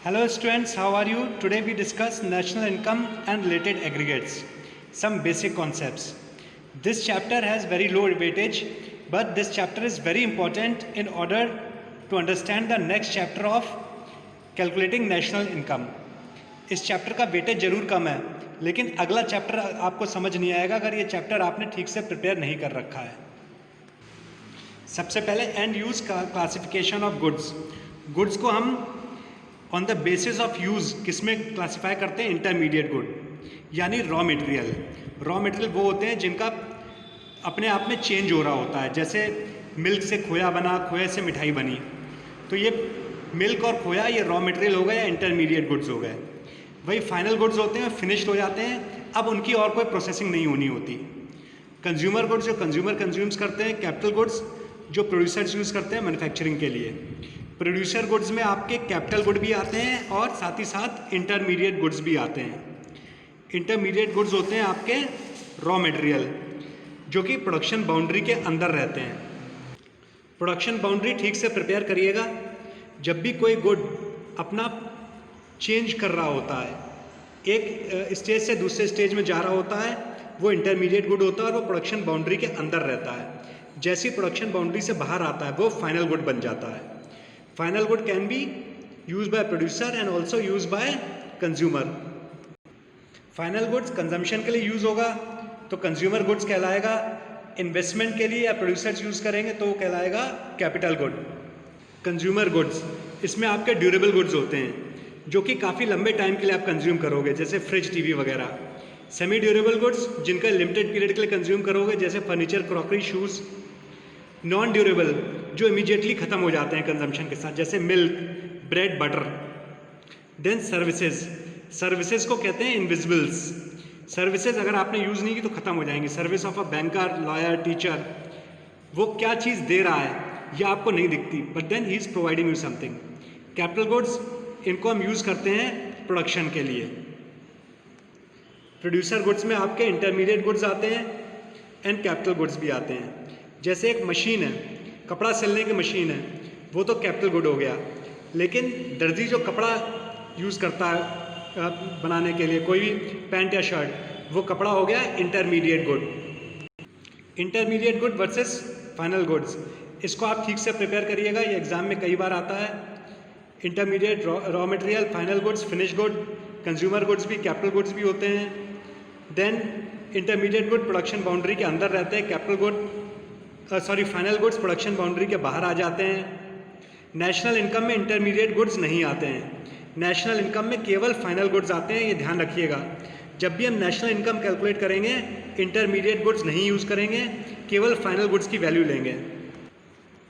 Hello students, how are you? Today we discuss national income and related aggregates, some basic concepts. This chapter has very low weightage, but this chapter is very important in order to understand the next chapter of calculating national income. इस chapter का weightage जरूर कम है, लेकिन अगला chapter आपको समझ नहीं आएगा अगर ये चैप्टर आपने ठीक से प्रिपेयर नहीं कर रखा है। सबसे पहले and use classification of goods. Goods को हम on the basis of use किस में क्लासीफाई करते हैं? इंटरमीडिएट गुड, यानी रॉ मटेरियल। रॉ मटेरियल वो होते हैं जिनका अपने आप में चेंज हो रहा होता है, जैसे मिल्क से खोया बना, खोए से मिठाई बनी, तो ये मिल्क और खोया ये रॉ मटेरियल हो गए या इंटरमीडिएट गुड्स हो गए। वही फाइनल गुड्स होते हैं, फिनिश्ड हो जाते हैं, अब उनकी और कोई प्रोसेसिंग नहीं होनी होती। कंज्यूमर गुड्स जो कंज्यूमर कंज्यूम्स करते हैं, कैपिटल गुड्स जो प्रोड्यूसर्स यूज़ करते हैं मैन्युफैक्चरिंग के लिए। प्रोड्यूसर गुड्स में आपके कैपिटल गुड भी आते हैं और साथ ही साथ इंटरमीडिएट गुड्स भी आते हैं। इंटरमीडिएट गुड्स होते हैं आपके रॉ मटेरियल जो कि प्रोडक्शन बाउंड्री के अंदर रहते हैं। प्रोडक्शन बाउंड्री ठीक से प्रिपेयर करिएगा। जब भी कोई गुड अपना चेंज कर रहा होता है, एक स्टेज से दूसरे स्टेज में जा रहा होता है, वो इंटरमीडिएट गुड होता है और वो प्रोडक्शन बाउंड्री के अंदर रहता है। जैसी प्रोडक्शन बाउंड्री से बाहर आता है वो फाइनल गुड बन जाता है। Final good can be used by producer and also used by consumer. Final goods consumption के लिए यूज़ होगा तो consumer goods कहलाएगा, इन्वेस्टमेंट के लिए या प्रोड्यूसर्स यूज़ करेंगे तो वो कहलाएगा कैपिटल गुड। कंज्यूमर गुड्स, इसमें आपके ड्यूरेबल गुड्स होते हैं जो कि काफ़ी लंबे टाइम के लिए आप कंज्यूम करोगे, जैसे फ्रिज, टीवी वगैरह। सेमी ड्यूरेबल गुड्स जिनका लिमिटेड पीरियड के लिए कंज्यूम करोगे, जैसे furniture, crockery, shoes. Non durable जो इमीडिएटली ख़त्म हो जाते हैं कंजम्पशन के साथ, जैसे milk, bread, butter. Then services, services को कहते हैं इनविजिबल्स। सर्विसेज अगर आपने यूज़ नहीं की तो ख़त्म हो जाएंगी। Service of a banker, lawyer, teacher, वो क्या चीज़ दे रहा है यह आपको नहीं दिखती, but then he is providing you something. Capital goods, इनको हम यूज़ करते हैं प्रोडक्शन के लिए। प्रोड्यूसर गुड्स में आपके इंटरमीडिएट गुड्स आते हैं एंड कैपिटल गुड्स भी आते हैं। जैसे एक मशीन है, कपड़ा सिलने की मशीन है, वो तो कैपिटल गुड हो गया, लेकिन दर्जी जो कपड़ा यूज़ करता है बनाने के लिए कोई भी पैंट या शर्ट, वो कपड़ा हो गया intermediate good. Intermediate good versus final goods, इसको आप ठीक से प्रिपेयर करिएगा, ये एग्ज़ाम में कई बार आता है। Intermediate raw material, final goods, finish good, consumer goods भी, कैपिटल गुड्स भी होते हैं। Then intermediate good production boundary के अंदर रहते हैं, capital good final goods production boundary के बाहर आ जाते हैं। नेशनल इनकम में इंटरमीडिएट गुड्स नहीं आते हैं, नेशनल इनकम में केवल फाइनल गुड्स आते हैं, ये ध्यान रखिएगा। जब भी हम नेशनल इनकम कैलकुलेट करेंगे इंटरमीडिएट गुड्स नहीं यूज़ करेंगे, केवल फाइनल गुड्स की वैल्यू लेंगे।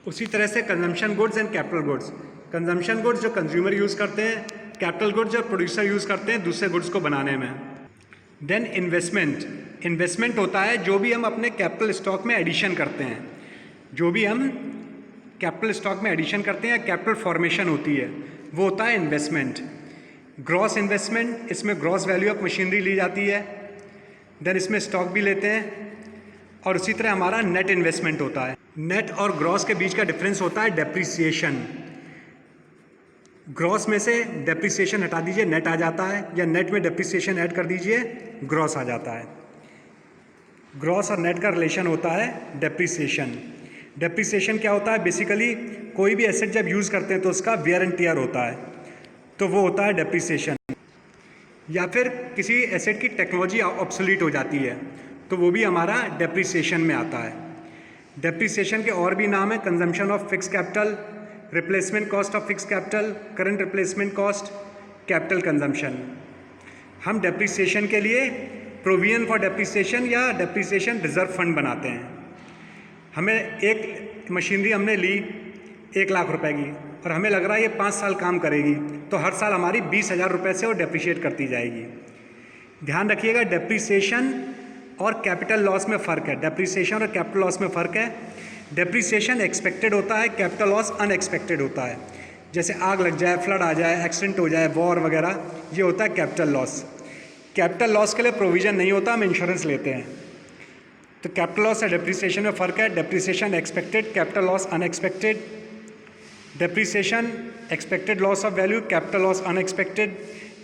उसी तरह से consumption goods and capital goods, consumption goods जो कंज्यूमर यूज़ करते हैं, कैपिटल गुड्स जो प्रोड्यूसर यूज़ करते हैं दूसरे गुड्स को बनाने में। देन इन्वेस्टमेंट, इन्वेस्टमेंट होता है जो भी हम अपने कैपिटल स्टॉक में एडिशन करते हैं, जो भी हम कैपिटल स्टॉक में एडिशन करते हैं या कैपिटल फॉर्मेशन होती है वो होता है इन्वेस्टमेंट। ग्रॉस इन्वेस्टमेंट, इसमें ग्रॉस वैल्यू ऑफ मशीनरी ली जाती है, देन इसमें स्टॉक भी लेते हैं। और उसी तरह हमारा नेट इन्वेस्टमेंट होता है। नेट और ग्रॉस के बीच का डिफरेंस होता है डेप्रिसिएशन। ग्रॉस में से डेप्रिसिएशन हटा दीजिए, नेट आ जाता है, या नेट में डेप्रिसिएशन ऐड कर दीजिए, ग्रॉस आ जाता है। ग्रॉस और नेट का रिलेशन होता है डेप्रिसिएशन। डेप्रिसिएशन क्या होता है? बेसिकली कोई भी एसेट जब यूज़ करते हैं तो उसका वेयर एंड टियर होता है, तो वो होता है डेप्रिसिएशन। या फिर किसी एसेट की टेक्नोलॉजी ऑब्सोलीट हो जाती है तो वो भी हमारा डेप्रिसिएशन में आता है। डेप्रिसिएशन के और भी नाम है, consumption of fix capital, replacement cost of fix capital, current replacement cost, capital consumption. हम डेप्रिसिएशन के लिए प्रोविजन फॉर डेप्रिसिएशन या डेप्रिसिएशन रिजर्व फंड बनाते हैं। हमें एक मशीनरी हमने ली 1 लाख रुपए की और हमें लग रहा है ये 5 साल काम करेगी, तो हर साल हमारी 20,000 रुपये से वो डेप्रिशिएट करती जाएगी। ध्यान रखिएगा डेप्रिसिएशन और कैपिटल लॉस में फ़र्क है, डेप्रिसिएशन और कैपिटल लॉस में फ़र्क है। डेप्रिसिएशन एक्सपेक्टेड होता है, कैपिटल लॉस अनएक्सपेक्टेड होता है। जैसे आग लग जाए, फ्लड आ जाए, एक्सीडेंट हो जाए, वॉर वगैरह, ये होता है कैपिटल लॉस। कैपिटल लॉस के लिए प्रोविज़न नहीं होता, हम इंश्योरेंस लेते हैं। तो कैपिटल लॉस और डेप्रिसिएशन में फ़र्क है, depreciation expected, capital loss unexpected. Depreciation expected loss of value, capital loss unexpected.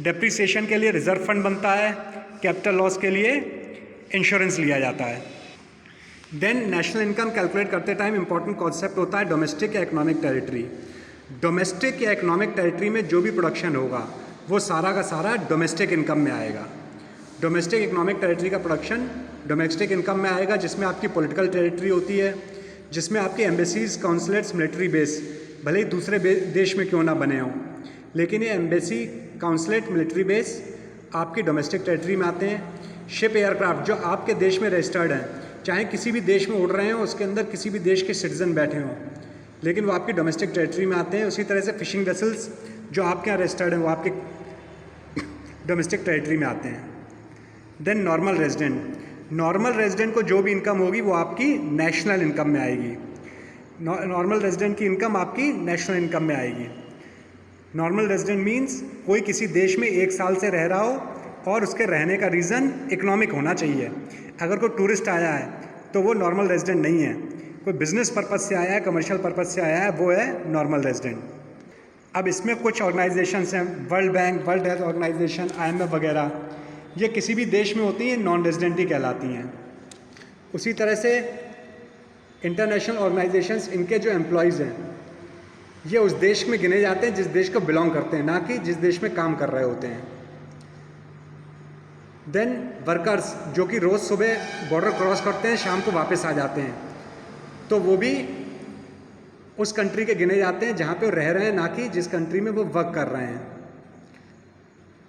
Depreciation के लिए रिजर्व फंड बनता है, कैपिटल लॉस के लिए इंश्योरेंस लिया जाता है। देन नेशनल इनकम कैलकुलेट करते टाइम इंपॉर्टेंट कॉन्सेप्ट होता है डोमेस्टिक या इकोनॉमिक टेरिटरी। डोमेस्टिक या इकोनॉमिक टेरिटरी में जो भी प्रोडक्शन होगा वो सारा का सारा डोमेस्टिक इनकम में आएगा। डोमेस्टिक इकोनॉमिक टेरिटरी का प्रोडक्शन डोमेस्टिक इनकम में आएगा, जिसमें आपकी पॉलिटिकल टेरिटरी होती है, जिसमें आपके एम्बेसीज, काउंसलेट्स, मिलिट्री बेस भले ही दूसरे देश में क्यों ना बने हों, लेकिन ये एम्बेसी, काउंसलेट, मिलिट्री बेस आपकी डोमेस्टिक टेरिटरी में आते हैं। शिप, एयरक्राफ्ट जो आपके देश में रजिस्टर्ड हैं, चाहे किसी भी देश में उड़ रहे हों, उसके अंदर किसी भी देश के सिटीजन बैठे हों, लेकिन वो आपकी डोमेस्टिक टेरिटरी में आते हैं। उसी तरह से फिशिंग वेसल्स जो आपके यहाँ रजिस्टर्ड हैं वो आपके डोमेस्टिक टेरिटरी में आते हैं। Then normal resident, normal resident को जो भी इनकम होगी वो आपकी नेशनल इनकम में आएगी। नॉर्मल रेजिडेंट की इनकम आपकी नेशनल इनकम में आएगी। नॉर्मल रेजिडेंट मीन्स कोई किसी देश में 1 साल से रह रहा हो और उसके रहने का रीज़न इकोनॉमिक होना चाहिए। अगर कोई टूरिस्ट आया है तो वो नॉर्मल रेजिडेंट नहीं है। कोई बिजनेस पर्पज़ से आया है, कमर्शियल पर्पज़ से आया है, वो है नॉर्मल रेजिडेंट। अब इसमें कुछ ऑर्गेनाइजेशंस हैं, World Bank, World Health Organisation, IMF वगैरह, ये किसी भी देश में होती हैं, नॉन रेजिडेंट ही कहलाती हैं। उसी तरह से इंटरनेशनल ऑर्गेनाइजेशंस, इनके जो एम्प्लॉयज़ हैं ये उस देश में गिने जाते हैं जिस देश को बिलोंग करते हैं, ना कि जिस देश में काम कर रहे होते हैं। देन वर्कर्स जो कि रोज़ सुबह बॉर्डर क्रॉस करते हैं, शाम को वापस आ जाते हैं, तो वो भी उस कंट्री के गिने जाते हैं जहाँ पे वो रह रहे हैं, ना कि जिस कंट्री में वो वर्क कर रहे हैं।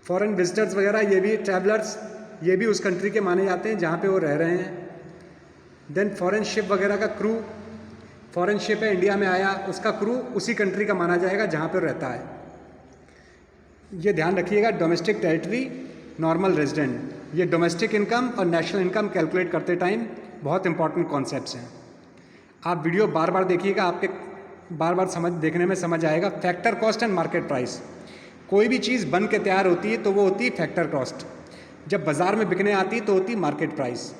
फॉरेन विजिटर्स वगैरह, ये भी ट्रैवलर्स, ये भी उस कंट्री के माने जाते हैं जहाँ पे वो रह रहे हैं। देन फॉरेन शिप वगैरह का क्रू, फॉरेन शिप है इंडिया में आया, उसका क्रू उसी कंट्री का माना जाएगा जहाँ पे रहता है। ये ध्यान रखिएगा, डोमेस्टिक टेरिटरी, नॉर्मल रेजिडेंट, ये डोमेस्टिक इनकम और नेशनल इनकम कैलकुलेट करते टाइम बहुत इंपॉर्टेंट कॉन्सेप्ट्स हैं। आप वीडियो बार बार देखिएगा, आपके बार बार देखने में समझ आएगा। Factor cost and market price, कोई भी चीज़ बन के तैयार होती है तो वो होती है फैक्टर कॉस्ट, जब बाज़ार में बिकने आती है तो होती है मार्केट प्राइस।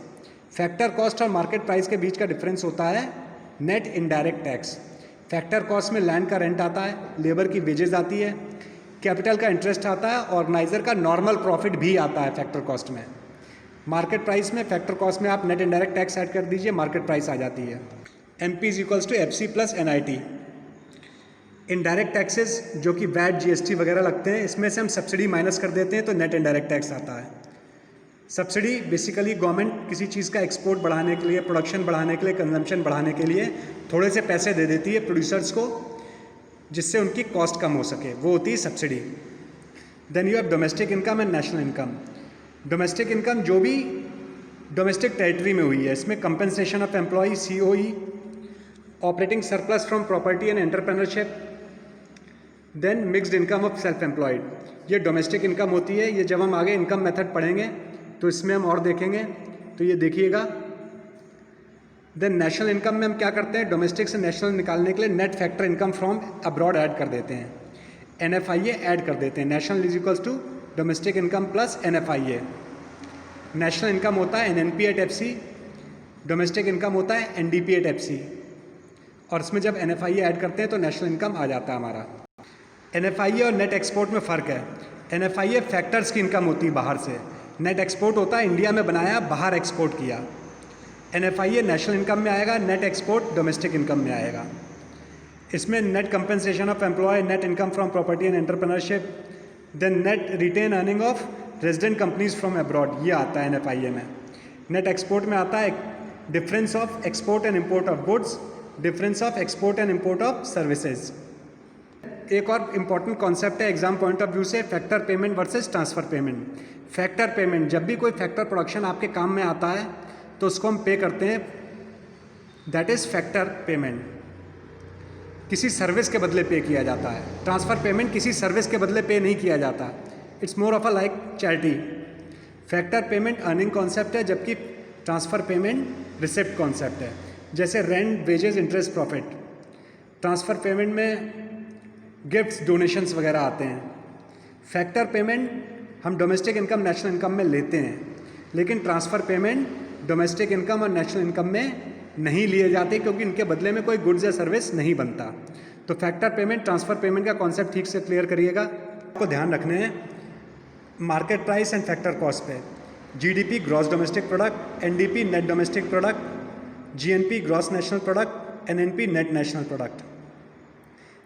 फैक्टर कॉस्ट और मार्केट प्राइस के बीच का डिफरेंस होता है net indirect tax. Factor cost में लैंड का रेंट आता है, लेबर की वेजेस आती है, कैपिटल का इंटरेस्ट आता है, ऑर्गेनाइजर का नॉर्मल प्रॉफिट भी आता है फैक्टर कॉस्ट में। मार्केट प्राइस में, फैक्टर कॉस्ट में आप नेट इनडायरेक्ट टैक्स ऐड कर दीजिए, मार्केट प्राइस आ जाती है। MP = FC + NIT। Indirect taxes जो कि वैट, GST वगैरह लगते हैं, इसमें से हम सब्सिडी माइनस कर देते हैं तो नेट इनडायरेक्ट टैक्स आता है। सब्सिडी बेसिकली गवर्नमेंट किसी चीज़ का एक्सपोर्ट बढ़ाने के लिए, प्रोडक्शन बढ़ाने के लिए, कंजम्पशन बढ़ाने के लिए थोड़े से पैसे दे देती है प्रोड्यूसर्स को, जिससे उनकी कॉस्ट कम हो सके, वो होती है subsidy. Then you have domestic income and national income. Domestic income जो भी डोमेस्टिक टेरिटरी में हुई है, इसमें compensation of employ, COE, operating surplus from property and entrepreneurship, then mixed income of self employed, ये डोमेस्टिक इनकम होती है। ये जब हम आगे इनकम मेथड पढ़ेंगे तो इसमें हम और देखेंगे, तो ये देखिएगा। देन नेशनल इनकम में हम क्या करते हैं, डोमेस्टिक से नेशनल निकालने के लिए net factor income from abroad add कर देते हैं, NFIA ऐड कर देते हैं। National = domestic income plus NFIA। National income होता है NNP @ FC, डोमेस्टिक इनकम होता है NDP @ FC, और इसमें जब NFIA ऐड करते हैं तो नेशनल इनकम आ जाता है हमारा। NFIA और नेट एक्सपोर्ट में फ़र्क है। NFIA फैक्टर्स की इनकम होती है बाहर से, नेट एक्सपोर्ट होता है इंडिया में बनाया, बाहर एक्सपोर्ट किया। NFIA नेशनल इनकम में आएगा, नेट एक्सपोर्ट डोमेस्टिक इनकम में आएगा। इसमें net compensation of employ, net income from property and entrepreneurship, then net retain earning of resident companies from abroad, ये आता है NFIA में। नेट एक्सपोर्ट में आता है difference of export and import of goods, difference of export and import of services. एक और important concept है एग्जाम पॉइंट ऑफ व्यू से, factor payment versus transfer payment. Factor payment, जब भी कोई फैक्टर प्रोडक्शन आपके काम में आता है तो उसको हम पे करते हैं, दैट इज़ फैक्टर पेमेंट। किसी सर्विस के बदले पे किया जाता है। ट्रांसफ़र पेमेंट किसी सर्विस के बदले पे नहीं किया जाता, it's more of a like charity. Factor payment earning concept है, जबकि ट्रांसफ़र पेमेंट रिसिप्ट कॉन्सेप्ट है। जैसे rent, wages, interest, profit. Transfer payment में गिफ्ट्स, डोनेशंस वगैरह आते हैं। फैक्टर पेमेंट हम डोमेस्टिक इनकम, नेशनल इनकम में लेते हैं, लेकिन ट्रांसफ़र पेमेंट डोमेस्टिक इनकम और नेशनल इनकम में नहीं लिए जाते, क्योंकि इनके बदले में कोई गुड्स या सर्विस नहीं बनता। तो फैक्टर पेमेंट, ट्रांसफ़र पेमेंट का कॉन्सेप्ट ठीक से क्लियर करिएगा। आपको ध्यान रखने हैं market price and factor cost पे। GDP gross domestic product, NDP net domestic product, GNP gross national product, NNP net national product,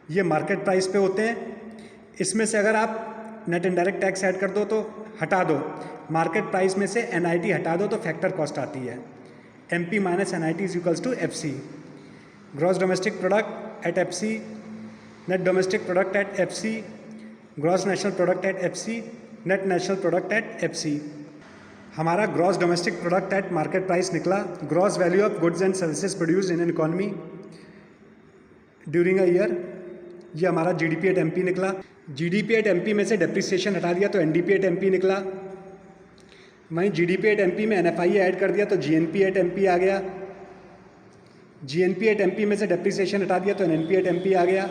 ये मार्केट प्राइस पे होते हैं। इसमें से अगर आप नेट इनडायरेक्ट टैक्स ऐड कर दो तो हटा दो, मार्केट प्राइस में से एनआईटी हटा दो तो फैक्टर कॉस्ट आती है। MP minus NIT is equals to FC. Gross domestic product at FC, net domestic product at FC, gross national product at FC, net national product at FC. हमारा gross domestic product at market price निकला, gross value of goods and services produced in an economy during a year, ये हमारा GDP at MP निकला। GDP at MP में से depreciation हटा दिया तो एनडीपी एट एमपी निकला। वहीं जीडीपी एट एमपी में एनएफआई ऐड कर दिया तो जीएनपी एट एमपी आ गया। जीएनपी एट एमपी में से डेप्रिसिएशन हटा दिया तो एनएनपी एट एमपी आ गया।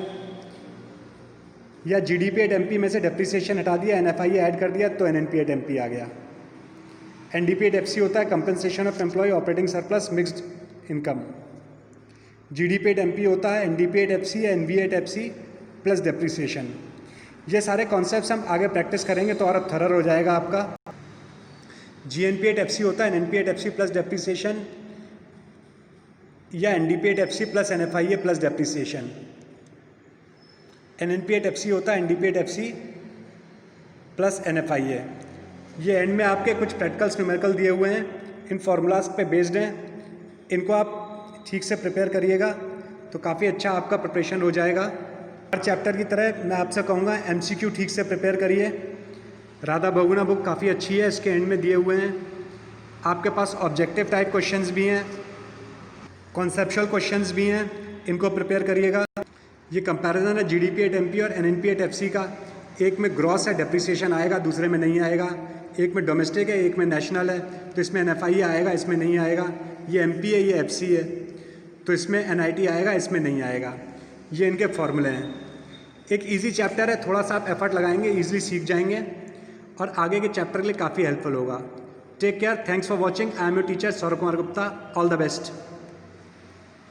या जीडीपी एट एमपी में से डेप्रिसिएशन हटा दिया, एनएफआई ऐड कर दिया तो एनएनपी एट एमपी आ गया। एनडीपी एट एफसी होता है compensation of employ operating surplus mixed income. GDP at MP होता है एनडीपी एट एफसी या NV at FC plus depreciation. ये सारे कॉन्सेप्ट्स हम आगे प्रैक्टिस करेंगे तो और थरर हो जाएगा आपका। जीएनपी एट एफसी होता है NNP at FC plus depreciation या NDP at FC plus NFIA plus depreciation. NNP at FC होता है NDP at FC plus NFIA. ये एंड में आपके कुछ प्रैक्टिकल्स न्यूमेरिकल दिए हुए हैं, इन फार्मूलाज पे बेस्ड हैं। इनको आप ठीक से प्रिपेयर करिएगा तो काफ़ी अच्छा आपका प्रिपरेशन हो जाएगा। हर चैप्टर की तरह मैं आपसे कहूँगा एमसीक्यू ठीक से प्रिपेयर करिए। राधा बहुगुणा बुक काफ़ी अच्छी है, इसके एंड में दिए हुए हैं। आपके पास ऑब्जेक्टिव टाइप क्वेश्चंस भी हैं, कॉन्सेप्चुअल क्वेश्चंस भी हैं, इनको प्रिपेयर करिएगा। ये कंपैरिजन है जीडीपी एट एमपी और एनएनपी एट एफसी का। एक में ग्रॉस है डेप्रिसिएशन आएगा, दूसरे में नहीं आएगा। एक में डोमेस्टिक है, एक में नेशनल है, तो इसमें एनएफआई आएगा, इसमें नहीं आएगा। ये एमपी है, ये एफसी है, तो इसमें एनआईटी आएगा, इसमें नहीं आएगा। ये इनके फॉर्मूले हैं। एक इजी चैप्टर है, थोड़ा सा आप एफर्ट लगाएंगे इजीली सीख जाएंगे और आगे के चैप्टर के लिए काफ़ी हेल्पफुल होगा। Take care, thanks for watching. I am your teacher Saurabh Kumar Gupta. All the best.